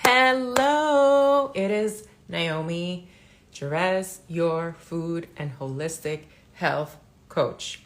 Hello, it is Naomi Jerez, your food and holistic health coach.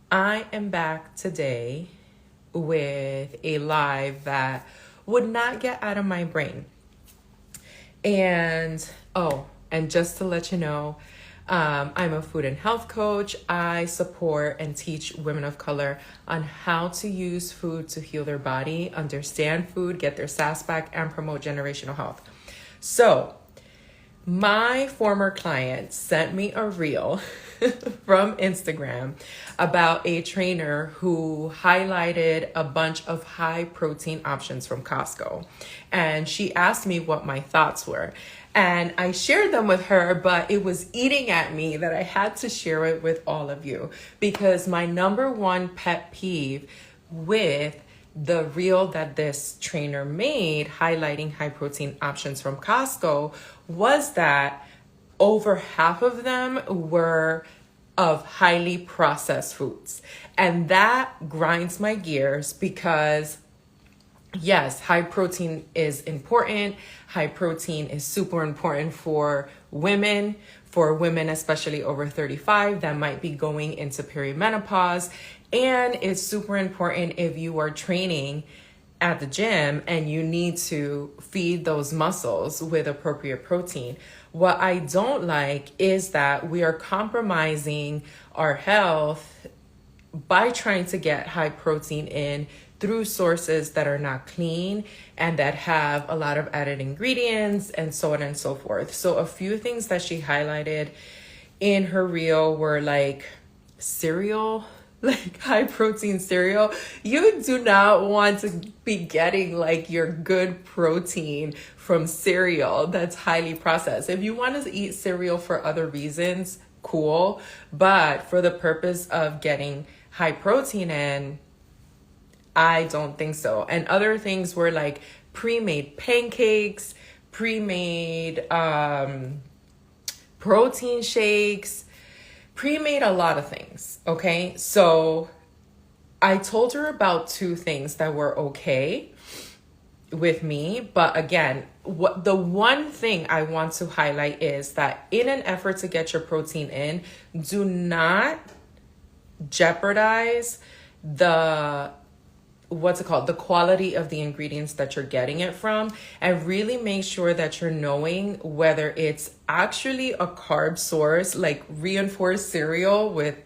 I am back today with a live that would not get out of my brain. And just to let you know, I'm a food and health coach. I support and teach women of color on how to use food to heal their body, understand food, get their sass back, and promote generational health. So, my former client sent me a reel from Instagram about a trainer who highlighted a bunch of high protein options from Costco. And she asked me what my thoughts were. And I shared them with her, but it was eating at me that I had to share it with all of you, because my number one pet peeve with the reel that this trainer made highlighting high protein options from Costco was that over half of them were of highly processed foods. And that grinds my gears because yes, high protein is important. High protein is super important for women especially over 35 that might be going into perimenopause. And it's super important if you are training at the gym and you need to feed those muscles with appropriate protein. What I don't like is that we are compromising our health by trying to get high protein in through sources that are not clean and that have a lot of added ingredients and so on and so forth. So a few things that she highlighted in her reel were like cereal, like high protein cereal. You do not want to be getting like your good protein from cereal that's highly processed. If you want to eat cereal for other reasons, cool. But for the purpose of getting high protein in, I don't think so. And other things were like pre-made pancakes, pre-made protein shakes, pre-made a lot of things, okay? So I told her about two things that were okay with me. But again, the one thing I want to highlight is that in an effort to get your protein in, do not jeopardize the quality of the ingredients that you're getting it from, and really make sure that you're knowing whether it's actually a carb source, like reinforced cereal with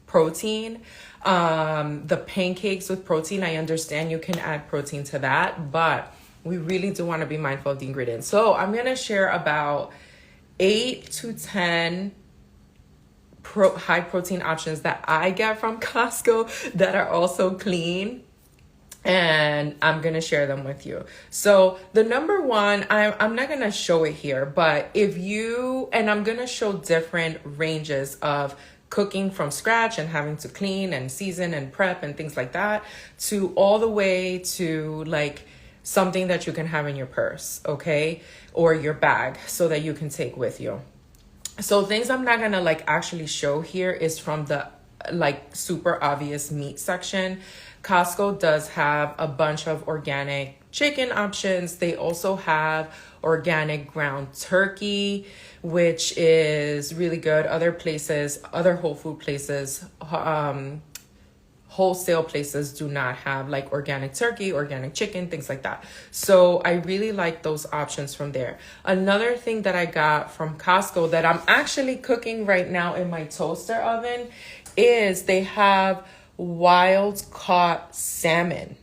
protein, the pancakes with protein. I understand you can add protein to that, but we really do want to be mindful of the ingredients. So I'm going to share about 8 to 10 high protein options that I get from Costco that are also clean. And I'm going to share them with you. So the number one, I'm not going to show it here, but I'm going to show different ranges of cooking from scratch and having to clean and season and prep and things like that, to all the way to like something that you can have in your purse, okay? Or your bag so that you can take with you. So things I'm not going to like actually show here is from the like super obvious meat section. Costco does have a bunch of organic chicken options. They also have organic ground turkey, which is really good. Other places, other whole food places, wholesale places do not have like organic turkey, organic chicken, things like that. So I really like those options from there. Another thing that I got from Costco that I'm actually cooking right now in my toaster oven is they have wild caught salmon.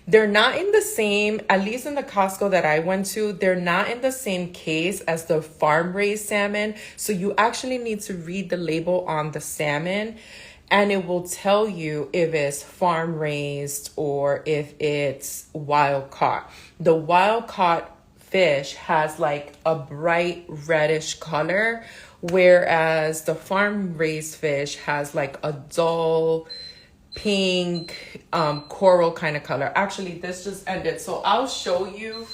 They're not in the same, at least in the Costco that I went to, they're not in the same case as the farm raised salmon. So you actually need to read the label on the salmon and it will tell you if it's farm raised or if it's wild caught. The wild caught fish has like a bright reddish color, whereas the farm raised fish has like a dull pink coral kind of color. Actually, this just ended, so I'll show you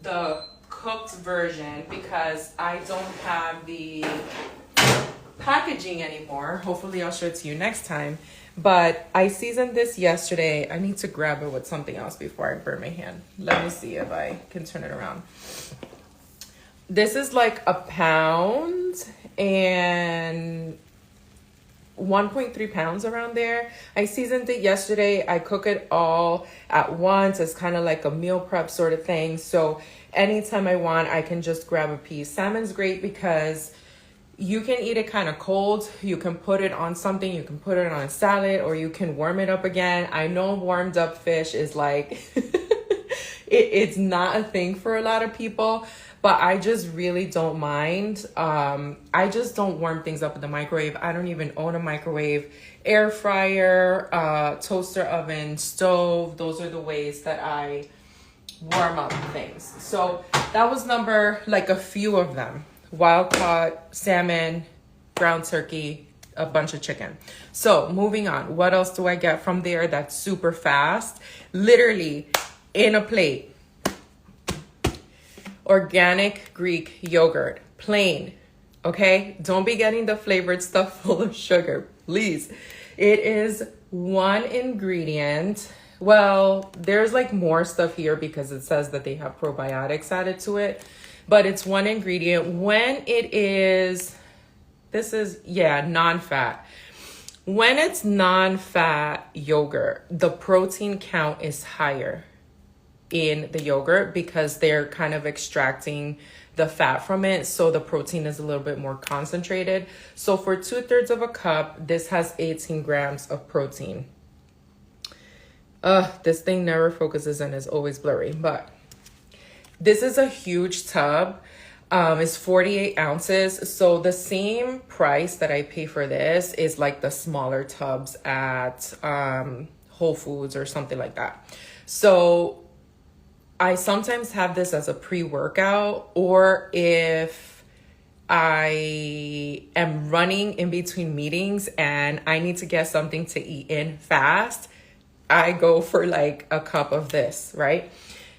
the cooked version because I don't have the packaging anymore. Hopefully I'll show it to you next time. But I seasoned this yesterday. I need to grab it with something else before I burn my hand. Let me see if I can turn it around. This is like a pound and 1.3 pounds around there. I seasoned it yesterday. I cook it all at once. It's kind of like a meal prep sort of thing. So anytime I want, I can just grab a piece. Salmon's great because you can eat it kind of cold. You can put it on something. You can put it on a salad, or you can warm it up again. I know warmed up fish is like, it's not a thing for a lot of people, but I just really don't mind. I just don't warm things up in the microwave. I don't even own a microwave. Air fryer, toaster oven, stove. Those are the ways that I warm up things. So that was a few of them. Wild caught, salmon, ground turkey, a bunch of chicken. So moving on. What else do I get from there that's super fast? Literally in a plate. Organic Greek yogurt, plain, okay? Don't be getting the flavored stuff full of sugar, please. It is one ingredient. Well, there's like more stuff here because it says that they have probiotics added to it, but it's one ingredient. When it is, non-fat. When it's non-fat yogurt, the protein count is higher in the yogurt because they're kind of extracting the fat from it, so the protein is a little bit more concentrated. So for 2/3 of a cup, this has 18 grams of protein. This thing never focuses and is always blurry, but this is a huge tub. It's 48 ounces. So the same price that I pay for this is like the smaller tubs at Whole Foods or something like that. So I sometimes have this as a pre-workout, or if I am running in between meetings and I need to get something to eat in fast, I go for like a cup of this, right?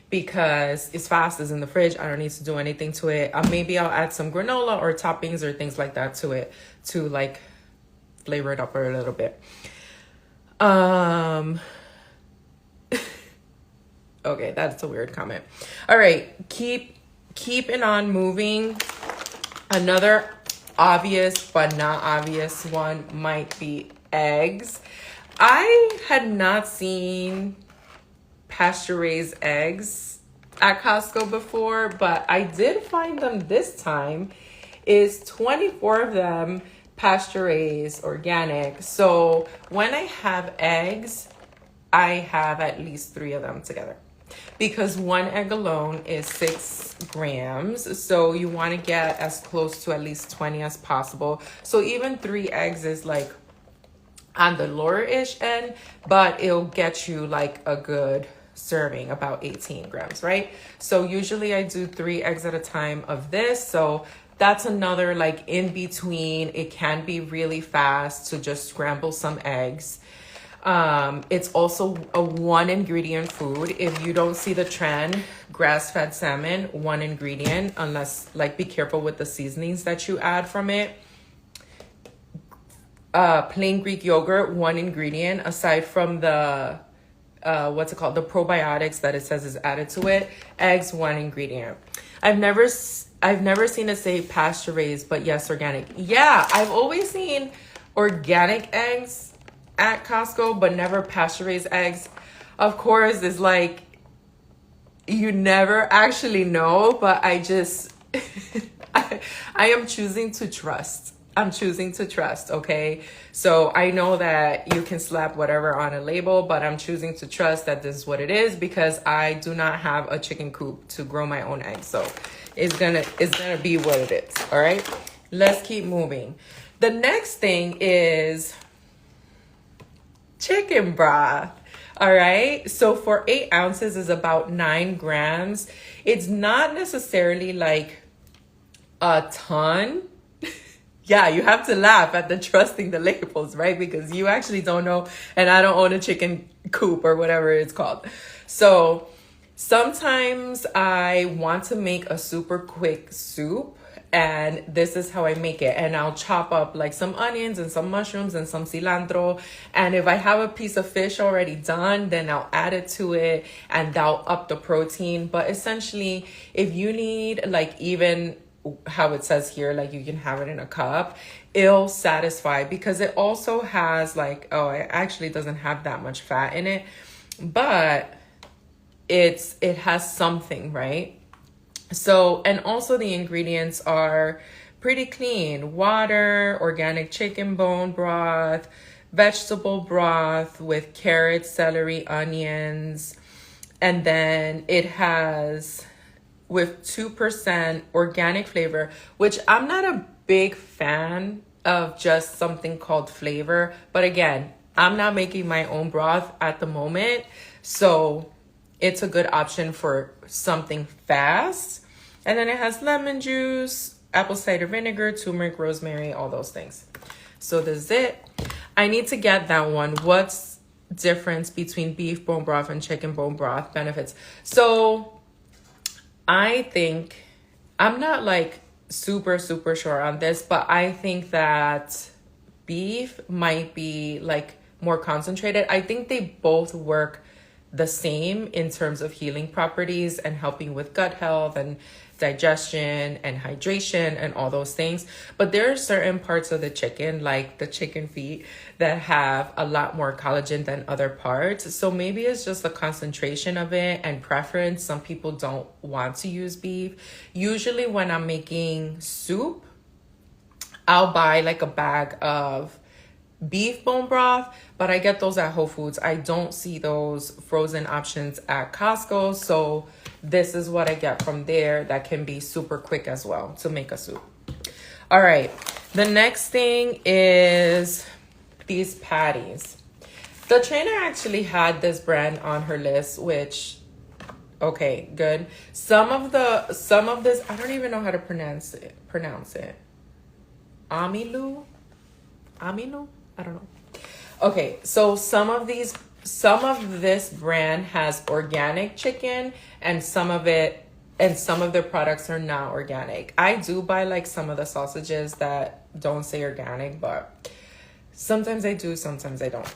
Because it's fast, it's in the fridge. I don't need to do anything to it. Maybe I'll add some granola or toppings or things like that to it to like flavor it up a little bit. Okay, that's a weird comment. All right, keep it on moving. Another obvious but not obvious one might be eggs. I had not seen pasture-raised eggs at Costco before, but I did find them this time. Is 24 of them pasture-raised, organic. So when I have eggs, I have at least 3 of them together, because one egg alone is 6 grams. So you want to get as close to at least 20 as possible. So even 3 eggs is like on the lower-ish end, but it'll get you like a good serving, about 18 grams, right? So usually I do 3 eggs at a time of this. So that's another like in between. It can be really fast to just scramble some eggs. It's also a 1 ingredient food. If you don't see the trend, grass-fed salmon, 1 ingredient, unless like be careful with the seasonings that you add from it. Plain Greek yogurt, 1 ingredient, aside from the the probiotics that it says is added to it. Eggs, 1 ingredient. I've never seen it say pasture raised, but yes, organic. Yeah, I've always seen organic eggs at Costco, but never pasture raised eggs. Of course, it's like you never actually know, but I just I am choosing to trust. I'm choosing to trust, okay? So I know that you can slap whatever on a label, but I'm choosing to trust that this is what it is, because I do not have a chicken coop to grow my own eggs. So it's gonna be what it is, all right? Let's keep moving. The next thing is chicken broth. All right. So for 8 ounces is about 9 grams. It's not necessarily like a ton. Yeah, you have to laugh at the trusting the labels, right? Because you actually don't know, and I don't own a chicken coop or whatever it's called. So sometimes I want to make a super quick soup, and this is how I make it. And I'll chop up like some onions and some mushrooms and some cilantro. And if I have a piece of fish already done, then I'll add it to it and that'll up the protein. But essentially, if you need like even how it says here, like you can have it in a cup, it'll satisfy because it also has like, oh, it actually doesn't have that much fat in it, but it has something, right? So, and also the ingredients are pretty clean: water, organic chicken bone broth, vegetable broth with carrots, celery, onions, and then it has with 2% organic flavor, which I'm not a big fan of just something called flavor. But again, I'm not making my own broth at the moment, so it's a good option for something fast. And then it has lemon juice, apple cider vinegar, turmeric, rosemary, all those things. So this is it. I need to get that one. What's difference between beef bone broth and chicken bone broth benefits? So I think, I'm not like super sure on this, but I think that beef might be like more concentrated. I think they both work the same in terms of healing properties and helping with gut health and digestion and hydration and all those things. But there are certain parts of the chicken, like the chicken feet, that have a lot more collagen than other parts. So maybe it's just the concentration of it and preference. Some people don't want to use beef. Usually when I'm making soup, I'll buy like a bag of beef bone broth, but I get those at Whole Foods. I don't see those frozen options at Costco. So this is what I get from there that can be super quick as well to make a soup. All right. The next thing is these patties. The trainer actually had this brand on her list, which, okay, good. Some of this, I don't even know how to pronounce it. Aminu? I don't know. Okay, so some of this brand has organic chicken, and some of their products are not organic. I do buy like some of the sausages that don't say organic, but sometimes I do, sometimes I don't.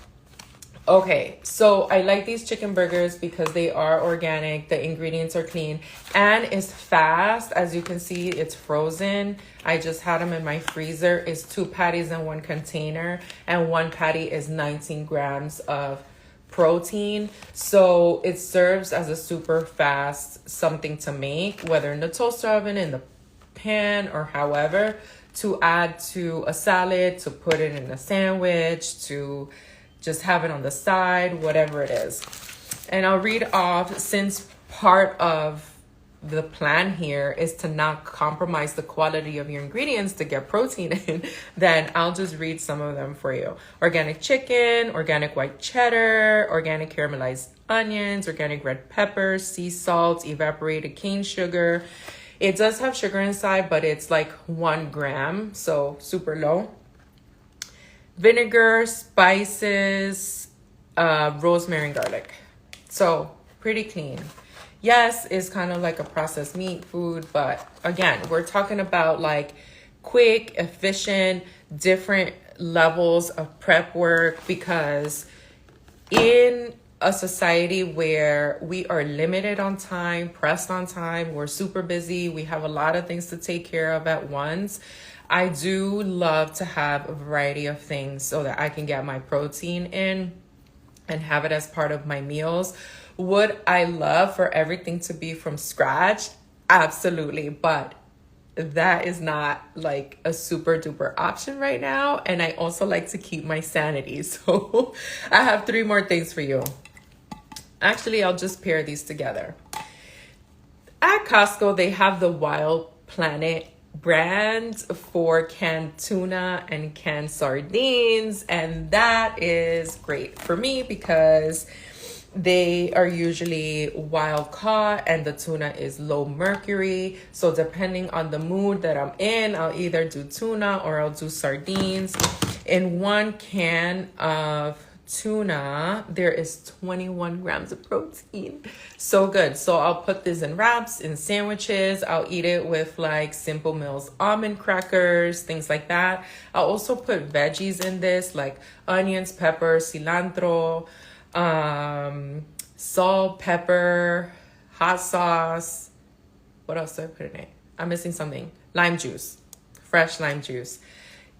Okay, so I like these chicken burgers because they are organic, the ingredients are clean, and it's fast. As you can see, it's frozen. I just had them in my freezer. It's 2 patties in 1 container, and 1 patty is 19 grams of protein. So it serves as a super fast something to make, whether in the toaster oven, in the pan, or however, to add to a salad, to put it in a sandwich, to just have it on the side, whatever it is. And I'll read off, since part of the plan here is to not compromise the quality of your ingredients to get protein in, then I'll just read some of them for you. Organic chicken, organic white cheddar, organic caramelized onions, organic red peppers, sea salt, evaporated cane sugar. It does have sugar inside, but it's like 1 gram, so super low. Vinegar, spices, rosemary and garlic. So pretty clean. Yes, it's kind of like a processed meat food, but again, we're talking about like quick, efficient, different levels of prep work, because in a society where we are limited on time, pressed on time, we're super busy, we have a lot of things to take care of at once, I do love to have a variety of things so that I can get my protein in and have it as part of my meals. Would I love for everything to be from scratch? Absolutely. But that is not like a super duper option right now. And I also like to keep my sanity. So I have 3 more things for you. Actually, I'll just pair these together. At Costco, they have the Wild Planet brand for canned tuna and canned sardines, and that is great for me because they are usually wild caught and the tuna is low mercury. So depending on the mood that I'm in, I'll either do tuna or I'll do sardines. In 1 can of tuna, there is 21 grams of protein. So good. So I'll put this in wraps, in sandwiches. I'll eat it with like Simple Mills almond crackers, things like that. I'll also put veggies in this, like onions, pepper, cilantro, salt, pepper, hot sauce. What else do I put in it? I'm missing something. Lime juice, fresh lime juice.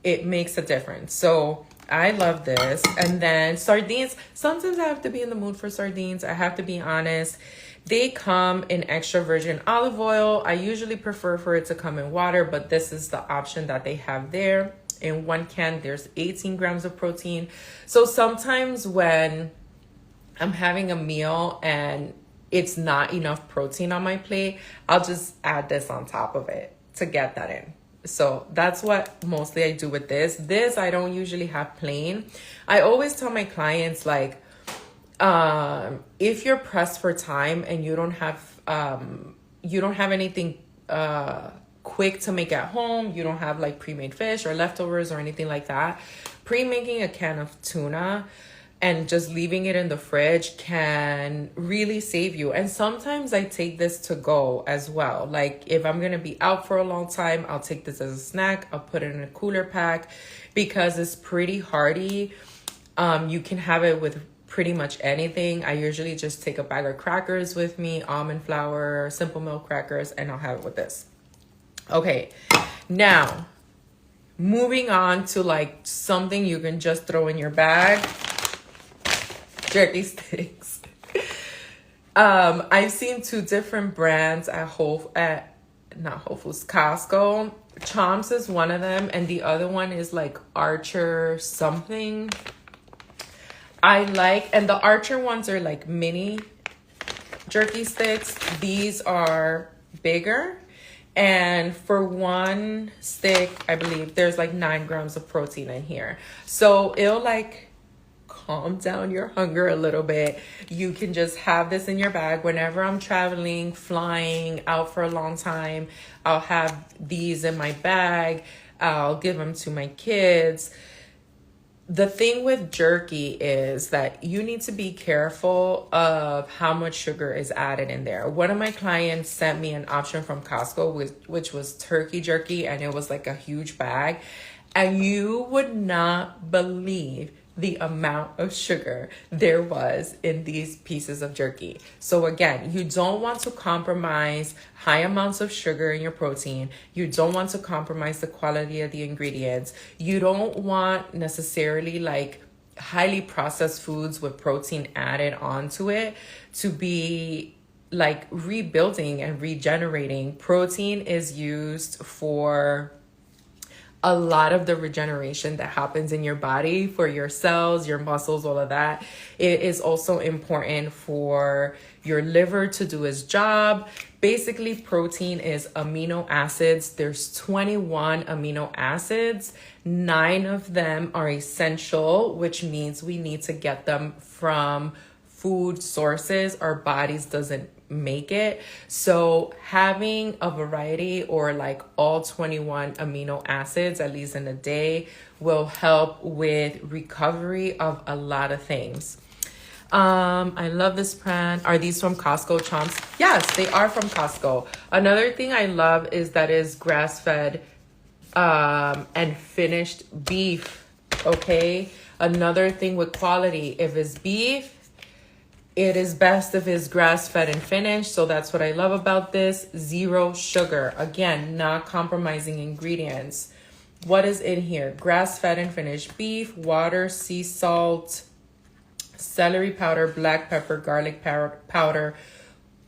It makes a difference. So I love this. And then sardines. Sometimes I have to be in the mood for sardines. I have to be honest. They come in extra virgin olive oil. I usually prefer for it to come in water, but this is the option that they have there. In one can, there's 18 grams of protein. So sometimes when I'm having a meal and it's not enough protein on my plate, I'll just add this on top of it to get that in. So that's what mostly I do with this. This I don't usually have plain. I always tell my clients, like, if you're pressed for time and you don't have anything quick to make at home, you don't have like pre-made fish or leftovers or anything like that, pre-making a can of tuna and just leaving it in the fridge can really save you. And sometimes I take this to go as well. Like if I'm going to be out for a long time, I'll take this as a snack. I'll put it in a cooler pack because it's pretty hearty. You can have it with pretty much anything. I usually just take a bag of crackers with me, almond flour, Simple Milk crackers, and I'll have it with this. Okay, now moving on to like something you can just throw in your bag. Jerky sticks. I've seen two different brands at Costco. Chomps is one of them, and the other one is like Archer something. And the Archer ones are like mini jerky sticks. These are bigger, and for one stick, I believe there's like 9 grams of protein in here. So it'll like calm down your hunger a little bit. You can just have this in your bag whenever I'm traveling, flying out for a long time. I'll have these in my bag. I'll give them to my kids. The thing with jerky is that you need to be careful of how much sugar is added in there. One of my clients sent me an option from Costco, which was turkey jerky, and it was like a huge bag. And you would not believe the amount of sugar there was in these pieces of jerky. So again, you don't want to compromise high amounts of sugar in your protein. You don't want to compromise the quality of the ingredients. You don't want necessarily like highly processed foods with protein added onto it to be like rebuilding and regenerating. Protein is used for a lot of the regeneration that happens in your body, for your cells, your muscles, all of that. It is also important for your liver to do its job. Basically, protein is amino acids. There's 21 amino acids. 9 of them are essential, which means we need to get them from food sources. Our bodies doesn't make it. So having a variety or like all 21 amino acids, at least in a day, will help with recovery of a lot of things. I love this brand. Are these from Costco, Chomps? Yes, they are from Costco. Another thing I love is that is grass-fed and finished beef. Okay. Another thing with quality, if it's beef, it is best if it's grass-fed and finished. So that's what I love about this. 0 sugar. Again, not compromising ingredients. What is in here? Grass-fed and finished beef, water, sea salt, celery powder, black pepper, garlic powder,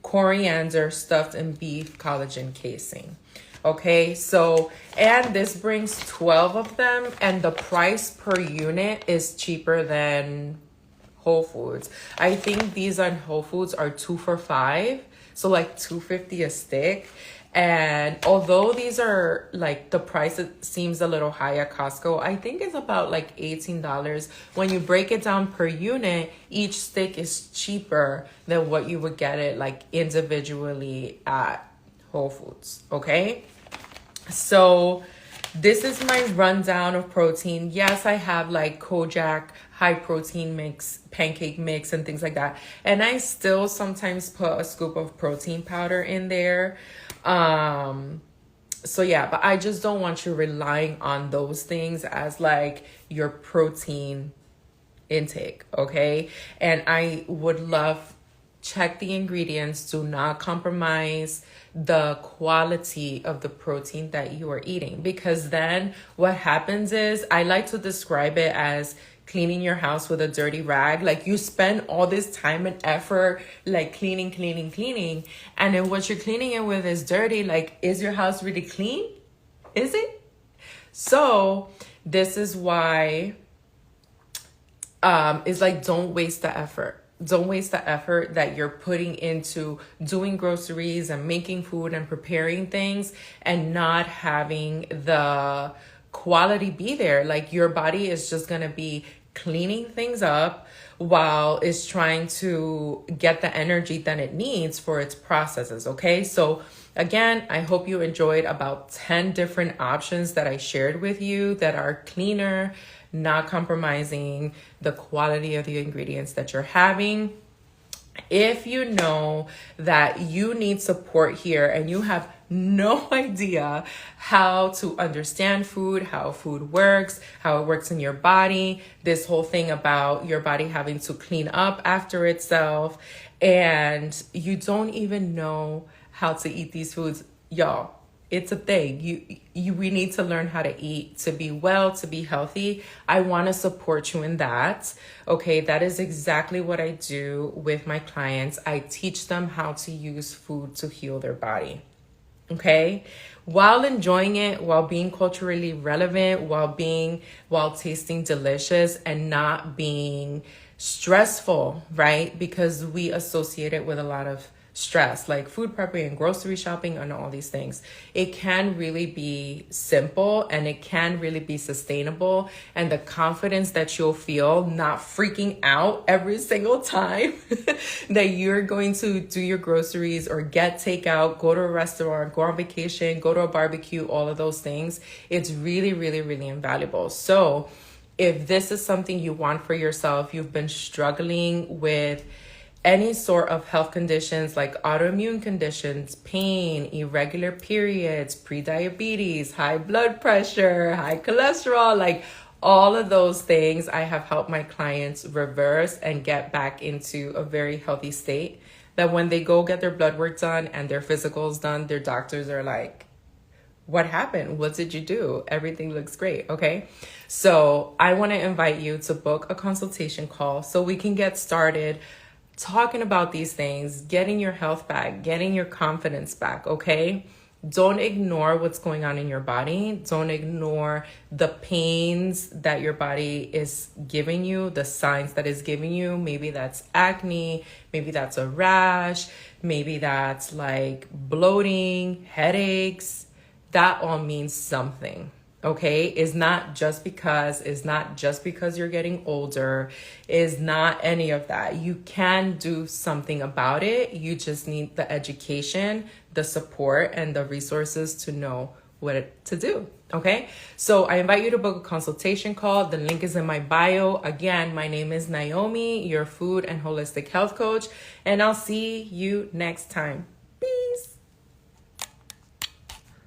coriander, stuffed in beef collagen casing. Okay, so, and this brings 12 of them, and the price per unit is cheaper than Whole Foods. I think these on Whole Foods are 2 for $5, so like $2.50 a stick. And although these are like the price, it seems a little high at Costco, I think it's about like $18. When you break it down per unit, each stick is cheaper than what you would get it like individually at Whole Foods. Okay, so this is my rundown of protein. Yes, I have like Kojak high protein mix, pancake mix, and things like that. And I still sometimes put a scoop of protein powder in there. So yeah, but I just don't want you relying on those things as like your protein intake, okay? And I would love, check the ingredients. Do not compromise the quality of the protein that you are eating, because then what happens is, I like to describe it as cleaning your house with a dirty rag. Like, you spend all this time and effort like cleaning, and then what you're cleaning it with is dirty. Like, is your house really clean? Is it? So this is why it's like, don't waste the effort. Don't waste the effort that you're putting into doing groceries and making food and preparing things and not having the quality be there. Like, your body is just going to be cleaning things up while it's trying to get the energy that it needs for its processes. Okay. So again, I hope you enjoyed about 10 different options that I shared with you that are cleaner, not compromising the quality of the ingredients that you're having. If you know that you need support here and you have no idea how to understand food, how food works, how it works in your body, this whole thing about your body having to clean up after itself, and you don't even know how to eat these foods, y'all, it's a thing. We need to learn how to eat, to be well, to be healthy. I want to support you in that. Okay, that is exactly what I do with my clients. I teach them how to use food to heal their body. Okay, while enjoying it, while being culturally relevant, while tasting delicious and not being stressful, right? Because we associate it with a lot of stress, like food prepping and grocery shopping and all these things. It can really be simple and it can really be sustainable. And the confidence that you'll feel not freaking out every single time that you're going to do your groceries or get takeout, go to a restaurant, go on vacation, go to a barbecue, all of those things, it's really, really, really invaluable. So if this is something you want for yourself, you've been struggling with any sort of health conditions like autoimmune conditions, pain, irregular periods, prediabetes, high blood pressure, high cholesterol, like all of those things, I have helped my clients reverse and get back into a very healthy state, that when they go get their blood work done and their physicals done, their doctors are like, what happened? What did you do? Everything looks great. Okay. So I want to invite you to book a consultation call so we can get started talking about these things, getting your health back, getting your confidence back, okay? Don't ignore what's going on in your body. Don't ignore the pains that your body is giving you, the signs that it's giving you. Maybe that's acne, maybe that's a rash, maybe that's like bloating, headaches. That all means something. Okay, it's not just because you're getting older, is not any of that. You can do something about it. You just need the education, the support, and the resources to know what to do. Okay, so I invite you to book a consultation call. The link is in my bio. Again, my name is Naomi, your food and holistic health coach, and I'll see you next time.